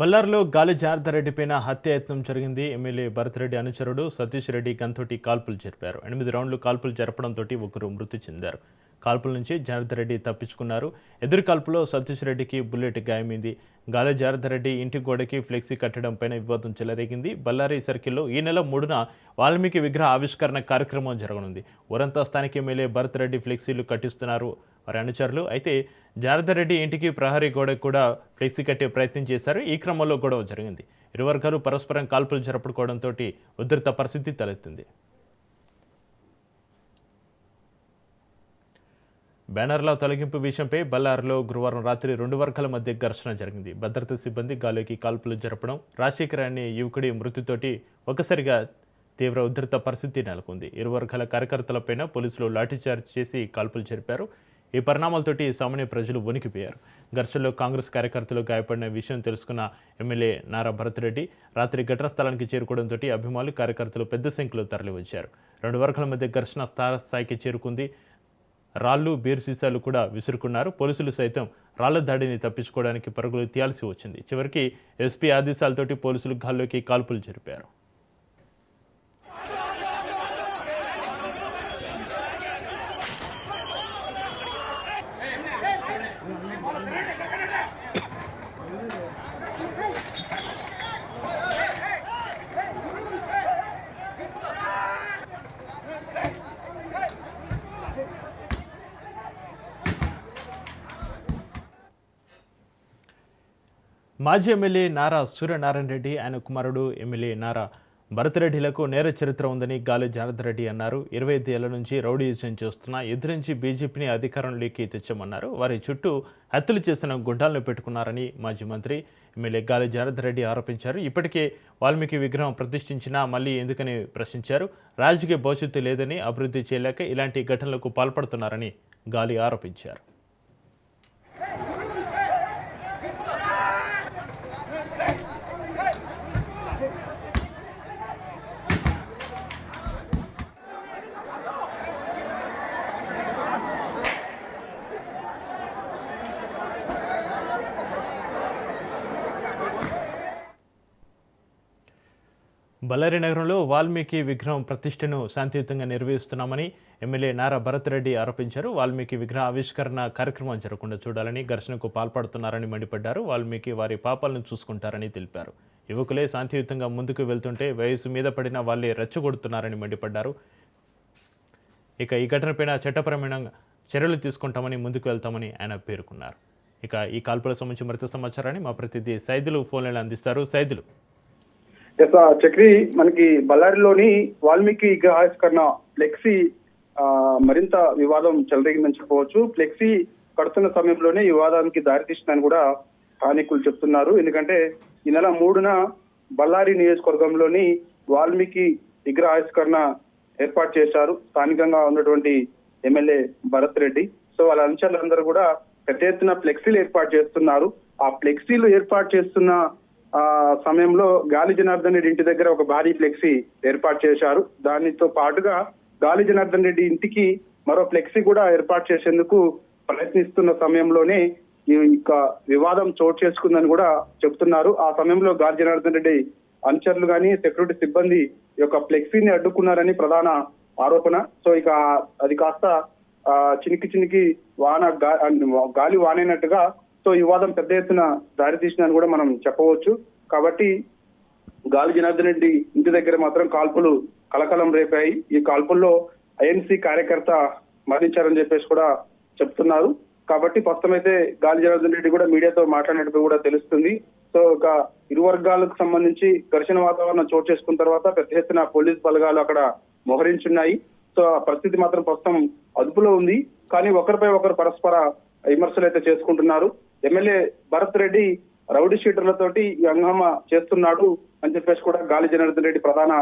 బళ్ళారిలో గాలి జనార్దన్ రెడ్డిపైన హత్యాయత్నం జరిగింది. ఎమ్మెల్యే భరత్ రెడ్డి అనుచరుడు సతీష్ రెడ్డి గన్తోటి కాల్పులు జరిపారు. 8 రౌండ్లు కాల్పులు జరపడంతో ఒకరు మృతి చెందారు. కాల్పుల నుంచి జనార్దన్ రెడ్డి తప్పించుకున్నారు. ఎదురు కాల్పులో సతీష్ రెడ్డికి బుల్లెట్ గాయమైంది. గాలి జనార్దన్ రెడ్డి ఇంటి గోడకి ఫ్లెక్సీ కట్టడంపైన వివాదం చెలరేగింది. బళ్ళారి సర్కిల్లో ఈ నెల 3న వాల్మీకి విగ్రహ ఆవిష్కరణ కార్యక్రమం జరగనుంది. ఊరంతా స్థానిక ఎమ్మెల్యే భరత్ రెడ్డి ఫ్లెక్సీలు కట్టిస్తున్నారు వారి అనుచరులు. అయితే జనార్దన్ రెడ్డి ఇంటికి ప్రహరీ గోడకు కూడా ఫ్లెక్సీ కట్టే ప్రయత్నం చేశారు. ఈ క్రమంలో గొడవ జరిగింది. ఇరు వర్గాలు పరస్పరం కాల్పులు జరుపుకోవడంతో ఉద్రిక్త పరిస్థితి తలెత్తింది. బ్యానర్ల తొలగింపు విషయంపై బళ్ళారిలో గురువారం రాత్రి 2 వర్గాల మధ్య ఘర్షణ జరిగింది. భద్రతా సిబ్బంది గాలికి కాల్పులు జరపడం, రాజశేఖర్ అనే యువకుడి మృతితోటి ఒకసారిగా తీవ్ర ఉద్రిక్త పరిస్థితి నెలకొంది. ఇరు వర్గాల కార్యకర్తలపైన పోలీసులు లాఠీచార్జ్ చేసి కాల్పులు జరిపారు. ఈ పరిణామాలతోటి సామాన్య ప్రజలు వణికిపోయారు. ఘర్షణలో కాంగ్రెస్ కార్యకర్తలు గాయపడిన విషయం తెలుసుకున్న ఎమ్మెల్యే నారా భరత్ రెడ్డి రాత్రి ఘటనా స్థలానికి చేరుకోవడంతో అభిమానులు కార్యకర్తలు పెద్ద సంఖ్యలో తరలివచ్చారు. 2 వర్గాల మధ్య ఘర్షణ తారస్థాయికి చేరుకుంది. రాళ్లు, బీరు సీసాలు కూడా విసురుకున్నారు. పోలీసులు సైతం రాళ్ల దాడిని తప్పించుకోవడానికి పరుగులు తీయాల్సి వచ్చింది. చివరికి ఎస్పీ ఆదేశాలతోటి పోలీసులు గాల్లోకి కాల్పులు జరిపారు. మాజీ ఎమ్మెల్యే నారా సూర్యనారాయణ రెడ్డి, ఆయన కుమారుడు ఎమ్మెల్యే నారా భరత్ రెడ్డిలకు నేర చరిత్ర ఉందని గాలి జనార్దన్ రెడ్డి అన్నారు. 25 ఏళ్ల నుంచి రౌడీయిజం చేస్తున్నా ఎదిరించి బీజేపీని అధికారంలోకి తెచ్చామన్నారు. వారి చుట్టూ హత్యలు చేసిన గుండాలను పెట్టుకున్నారని మాజీ మంత్రి ఎమ్మెల్యే గాలి జనార్దన్ రెడ్డి ఆరోపించారు. ఇప్పటికే వాల్మీకి విగ్రహం ప్రతిష్ఠించినా మళ్ళీ ఎందుకని ప్రశ్నించారు. రాజకీయ భవిష్యత్తు లేదని, అభివృద్ధి చేయలేక ఇలాంటి ఘటనలకు పాల్పడుతున్నారని గాలి ఆరోపించారు. బళ్ళారి నగరంలో వాల్మీకి విగ్రహం ప్రతిష్టను శాంతియుతంగా నిర్వహిస్తున్నామని ఎమ్మెల్యే నారా భరత్ రెడ్డి ఆరోపించారు. వాల్మీకి విగ్రహ ఆవిష్కరణ కార్యక్రమం జరగకుండా చూడాలని, ఘర్షణకు పాల్పడుతున్నారని మండిపడ్డారు. వాల్మీకి వారి పాపాలను చూసుకుంటారని తెలిపారు. యువకులే శాంతియుతంగా ముందుకు వెళ్తుంటే వయసు మీద పడిన వాళ్ళే రెచ్చగొడుతున్నారని మండిపడ్డారు. ఇక ఈ ఘటనపైన చట్టపరమైన చర్యలు తీసుకుంటామని, ముందుకు వెళ్తామని ఆయన పేర్కొన్నారు. ఇక ఈ కాల్పుల సంబంధించి మరింత సమాచారాన్ని మా ప్రతినిధి సైదులు ఫోన్లను అందిస్తారు. సైదులు. చక్రి, మనకి బళ్ళారిలోని వాల్మీకి విగ్రహావిష్కరణ ఫ్లెక్సీ మరింత వివాదం చెలరేగిందని చెప్పవచ్చు. ఫ్లెక్సీ కడుతున్న సమయంలోనే వివాదానికి దారితీసిందని కూడా స్థానికులు చెప్తున్నారు. ఎందుకంటే ఈ నెల 3న బళ్ళారి నియోజకవర్గంలోని వాల్మీకి విగ్రహావిష్కరణ ఏర్పాటు చేశారు స్థానికంగా ఉన్నటువంటి ఎమ్మెల్యే భరత్ రెడ్డి. సో వాళ్ళ అనుచరులందరూ కూడా పెద్ద ఎత్తున ఫ్లెక్సీలు ఏర్పాటు చేస్తున్నారు. ఆ ఫ్లెక్సీలు ఏర్పాటు చేస్తున్న సమయంలో గాలి జనార్దన్ రెడ్డి ఇంటి దగ్గర ఒక భారీ ఫ్లెక్సీ ఏర్పాటు చేశారు. దానితో పాటుగా గాలి జనార్దన్ రెడ్డి ఇంటికి మరో ఫ్లెక్సీ కూడా ఏర్పాటు చేసేందుకు ప్రయత్నిస్తున్న సమయంలోనే ఈ వివాదం చోటు చేసుకుందని కూడా చెప్తున్నారు. ఆ సమయంలో గాలి జనార్దన్ రెడ్డి అనుచరులు కానీ, సెక్యూరిటీ సిబ్బంది ఈ యొక్క ఫ్లెక్సీని అడ్డుకున్నారని ప్రధాన ఆరోపణ. సో ఇక అది కాస్త చినికి గాలి వానైనట్టుగా సో ఈ వివాదం పెద్ద ఎత్తున దారితీసిందని కూడా మనం చెప్పవచ్చు. కాబట్టి గాలి జనార్దన్ రెడ్డి ఇంటి దగ్గర మాత్రం కాల్పులు కలకలం రేపాయి. ఈ కాల్పుల్లో ఐఎన్సీ కార్యకర్త మరణించారని చెప్పేసి కూడా చెప్తున్నారు. కాబట్టి ప్రస్తుతం అయితే గాలి జనార్దన్ రెడ్డి కూడా మీడియాతో మాట్లాడినట్టు కూడా తెలుస్తుంది. సో ఒక ఇరు వర్గాలకు సంబంధించి ఘర్షణ వాతావరణం చోటు చేసుకున్న తర్వాత పెద్ద ఎత్తున పోలీస్ బలగాలు అక్కడ మోహరించున్నాయి. సో ఆ పరిస్థితి మాత్రం ప్రస్తుతం అదుపులో ఉంది. కానీ ఒకరిపై ఒకరు పరస్పర విమర్శలు అయితే చేసుకుంటున్నారు. ఎమ్మెల్యే భరత్ రెడ్డి రౌడీ షీటర్లతోటి ఈ హంగామా చేస్తున్నాడు అని చెప్పేసి కూడా గాలి జనార్దన్ రెడ్డి ప్రధాన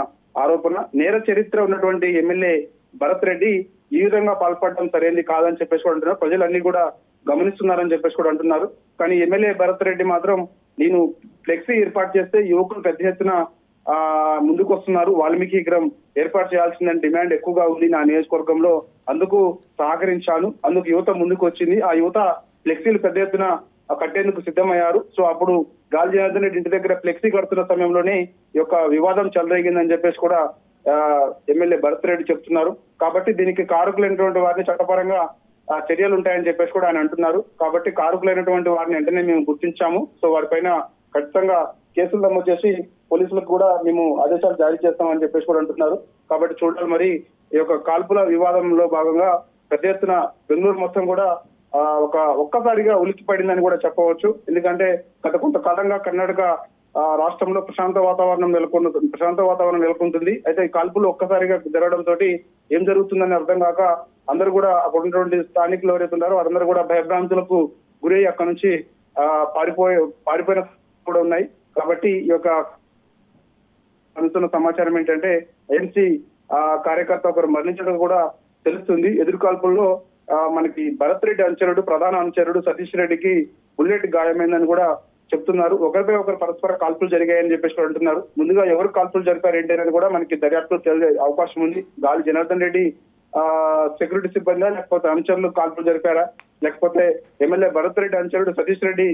ఆరోపణ. నేర చరిత్ర ఉన్నటువంటి ఎమ్మెల్యే భరత్ రెడ్డి ఈ విధంగా పాల్పడడం సరైనది కాదని చెప్పేసి కూడా అంటున్నారు. ప్రజలన్నీ కూడా గమనిస్తున్నారని చెప్పేసి కూడా అంటున్నారు. కానీ ఎమ్మెల్యే భరత్ రెడ్డి మాత్రం నేను ఫ్లెక్సీ ఏర్పాటు చేస్తే యువకులు పెద్ద ఎత్తున ముందుకు వస్తున్నారు, వాల్మీకి విగ్రహం ఏర్పాటు చేయాల్సిందని డిమాండ్ ఎక్కువగా ఉంది నా నియోజకవర్గంలో, అందుకు సహకరించాను, అందుకు యువత ముందుకు వచ్చింది, ఆ యువత ఫ్లెక్సీలు పెద్ద ఎత్తున కట్టేందుకు సిద్ధమయ్యారు. సో అప్పుడు గాలి జనార్దన్ రెడ్డి ఇంటి దగ్గర ఫ్లెక్సీ కడుతున్న సమయంలోనే ఈ యొక్క వివాదం చెలరేగిందని చెప్పేసి కూడా ఎమ్మెల్యే భరత్ రెడ్డి చెప్తున్నారు. కాబట్టి దీనికి కారకులైనటువంటి వారిని చట్టపరంగా చర్యలు ఉంటాయని చెప్పేసి కూడా ఆయన అంటున్నారు. కాబట్టి కారకులైనటువంటి వారిని వెంటనే మేము గుర్తించాము. సో వారిపైన ఖచ్చితంగా కేసులు నమోదు చేసి పోలీసులకు కూడా మేము ఆదేశాలు జారీ చేస్తామని చెప్పేసి కూడా అంటున్నారు. కాబట్టి చూడాలి మరి ఈ యొక్క కాల్పుల వివాదంలో భాగంగా పెద్ద ఎత్తున బెంగళూరు మొత్తం కూడా ఒక్కసారిగా ఉలిక్కి పడిందని కూడా చెప్పవచ్చు. ఎందుకంటే గత కొంతకాలంగా కర్ణాటక రాష్ట్రంలో ప్రశాంత వాతావరణం నెలకొంటుంది. అయితే ఈ కాల్పులు ఒక్కసారిగా జరగడంతో ఏం జరుగుతుందని అర్థం కాక అందరూ కూడా అక్కడ ఉన్నటువంటి స్థానికులు ఎవరైతే ఉన్నారో వారందరూ కూడా భయభ్రాంతులకు గురై అక్కడ నుంచి పారిపోయిన కూడా ఉన్నాయి. కాబట్టి ఈ యొక్క అందుతున్న సమాచారం ఏంటంటే ఏఎంసీ కార్యకర్త ఒకరు మరణించడం కూడా తెలుస్తుంది. ఎదురు కాల్పుల్లో మనకి భరత్ రెడ్డి అనుచరుడు, ప్రధాన అనుచరుడు సతీష్ రెడ్డికి బుల్లెట్ గాయమైందని కూడా చెప్తున్నారు. ఒకరిపై ఒకరు పరస్పర కాల్పులు జరిగాయని చెప్పేసి అంటున్నారు. ముందుగా ఎవరు కాల్పులు జరిపారు ఏంటి అనేది కూడా మనకి దర్యాప్తులో తెలిసే అవకాశం ఉంది. గాలి జనార్దన్ రెడ్డి సెక్యూరిటీ సిబ్బంది లేకపోతే అనుచరులు కాల్పులు జరిపారా, లేకపోతే ఎమ్మెల్యే భరత్ రెడ్డి అనుచరుడు సతీష్ రెడ్డి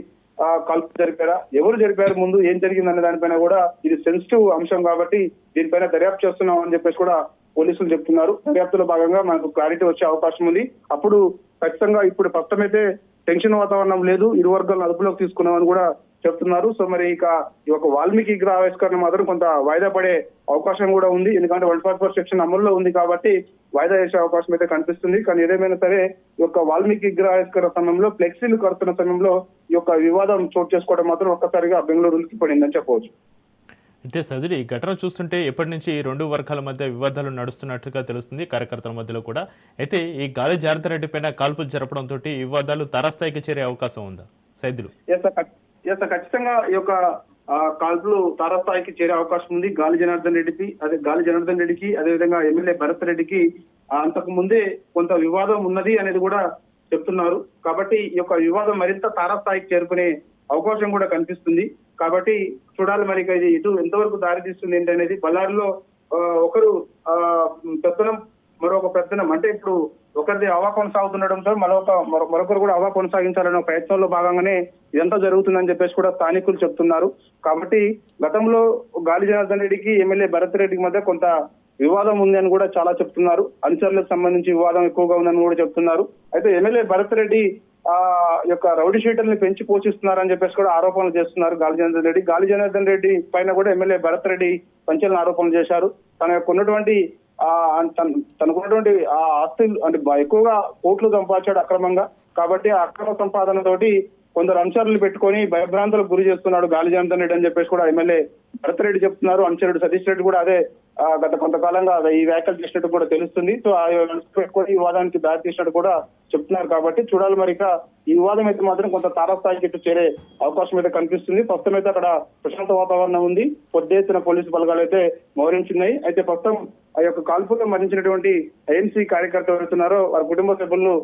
కాల్పులు జరిపారా, ఎవరు జరిపారు, ముందు ఏం జరిగిందనే దానిపైన కూడా ఇది సెన్సిటివ్ అంశం కాబట్టి దీనిపైన దర్యాప్తు చేస్తున్నాం అని చెప్పేసి కూడా పోలీసులు చెప్తున్నారు. దర్యాప్తులో భాగంగా మనకు క్లారిటీ వచ్చే అవకాశం ఉంది. అప్పుడు ఖచ్చితంగా ఇప్పుడు ప్రస్తుతమైతే టెన్షన్ వాతావరణం లేదు, ఇరు వర్గాలను అదుపులోకి తీసుకున్నామని కూడా చెప్తున్నారు. సో మరి ఇక ఈ యొక్క వాల్మీకి విగ్రహ ఆవిష్కరణ మాత్రం కొంత వాయిదా పడే అవకాశం కూడా ఉంది. ఎందుకంటే 144 సెక్షన్ అమల్లో ఉంది కాబట్టి వాయిదా వేసే అవకాశం అయితే కనిపిస్తుంది. కానీ ఏదేమైనా సరే ఈ యొక్క వాల్మీకి విగ్రహ ఆవిష్కరణ సమయంలో ఫ్లెక్సీలు కడుతున్న సమయంలో ఈ యొక్క వివాదం చోటు చేసుకోవడం మాత్రం ఒక్కసారిగా బెంగళూరు ఉలికి పడిందని చెప్పవచ్చు. అయితే సదిరి, ఈ ఘటన చూస్తుంటే ఎప్పటి నుంచి ఈ రెండు వర్గాల మధ్య వివాదాలు నడుస్తున్నట్టుగా తెలుస్తుంది, కార్యకర్తల మధ్యలో కూడా. అయితే ఈ గాలి జనార్దన్ రెడ్డి పైన కాల్పులు జరపడంతో ఈ వివాదాలు తారాస్థాయికి చేరే అవకాశం ఉందా సైదులు? ఖచ్చితంగా ఈ యొక్క కాల్పులు తారాస్థాయికి చేరే అవకాశం ఉంది. గాలి జనార్దన్ రెడ్డికి అదేవిధంగా ఎమ్మెల్యే భరత్ రెడ్డికి అంతకు ముందే కొంత వివాదం ఉన్నది అనేది కూడా చెప్తున్నారు. కాబట్టి ఈ యొక్క వివాదం మరింత తారాస్థాయికి చేరుకునే అవకాశం కూడా కనిపిస్తుంది. కాబట్టి చూడాలి మరి ఇది ఇటు ఎంతవరకు దారి తీస్తుంది ఏంటనేది. బళ్ళారిలో ఒకరు పెత్తనం మరొక పెత్తనం, అంటే ఇప్పుడు ఒకరిది హవా కొనసాగుతుండడంతో మరొకరు కూడా హవా కొనసాగించాలనే ప్రయత్నంలో భాగంగానే ఇదంతా జరుగుతుందని చెప్పేసి కూడా స్థానికులు చెప్తున్నారు. కాబట్టి గతంలో గాలి జనార్దన్ రెడ్డికి ఎమ్మెల్యే భరత్ రెడ్డికి మధ్య కొంత వివాదం ఉంది అని కూడా చాలా చెప్తున్నారు. అనుచరులకు సంబంధించి వివాదం ఎక్కువగా ఉందని కూడా చెప్తున్నారు. అయితే ఎమ్మెల్యే భరత్ రెడ్డి యొక్క రౌడీ షీటర్ని పెంచి పోషిస్తున్నారని చెప్పేసి కూడా ఆరోపణలు చేస్తున్నారు గాలి జనార్దన్ రెడ్డి పైన కూడా ఎమ్మెల్యే భరత్ రెడ్డి సంచలన ఆరోపణలు చేశారు. తన యొక్క ఉన్నటువంటి తనకున్నటువంటి ఆస్తులు అంటే ఎక్కువగా కోట్లు సంపాదించాడు అక్రమంగా. కాబట్టి ఆ అక్రమ సంపాదనతోటి కొందరు అనుచరులు పెట్టుకొని భయభ్రాంతులకు గురి చేస్తున్నాడు గాలి జనార్దన్ రెడ్డి అని చెప్పేసి కూడా ఎమ్మెల్యే భరత్ రెడ్డి చెప్తున్నారు. అనుచరుడు సతీష్ రెడ్డి కూడా అదే గత కొంతకాలంగా ఈ వ్యాఖ్యలు చేసినట్టు కూడా తెలుస్తుంది. సో ఆ పెట్టుకొని ఈ వివాదానికి దారి తీసినట్టు కూడా చెప్తున్నారు. కాబట్టి చూడాలి మరి ఇక ఈ వివాదం అయితే మాత్రం కొంత తారాస్థాయికి ఇటు చేరే అవకాశం అయితే కనిపిస్తుంది. ప్రస్తుతం అయితే అక్కడ ప్రశాంత వాతావరణం ఉంది. పెద్ద ఎత్తున పోలీసు బలగాలు అయితే మోహరించున్నాయి. అయితే ప్రస్తుతం ఆ యొక్క కాల్పుల్లో మరణించినటువంటి ఏఎంసీ కార్యకర్త ఎవరుతున్నారో వారి కుటుంబ సభ్యులను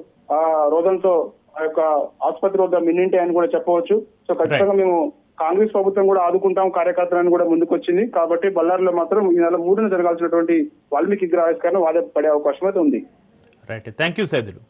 రోదంతో ఆ యొక్క ఆసుపత్రి వద్ద మిన్నింటే అని కూడా చెప్పవచ్చు. సో ఖచ్చితంగా మేము కాంగ్రెస్ ప్రభుత్వం కూడా ఆదుకుంటాం కార్యకర్తలను కూడా ముందుకు వచ్చింది. కాబట్టి బళ్ళారిలో మాత్రం ఈ నెల 3న జరగాల్సినటువంటి వాల్మీకి విగ్రహ ఆవిష్కరణ వాయిదా పడే అవకాశం అయితే ఉంది. Right, thank you Saidulu.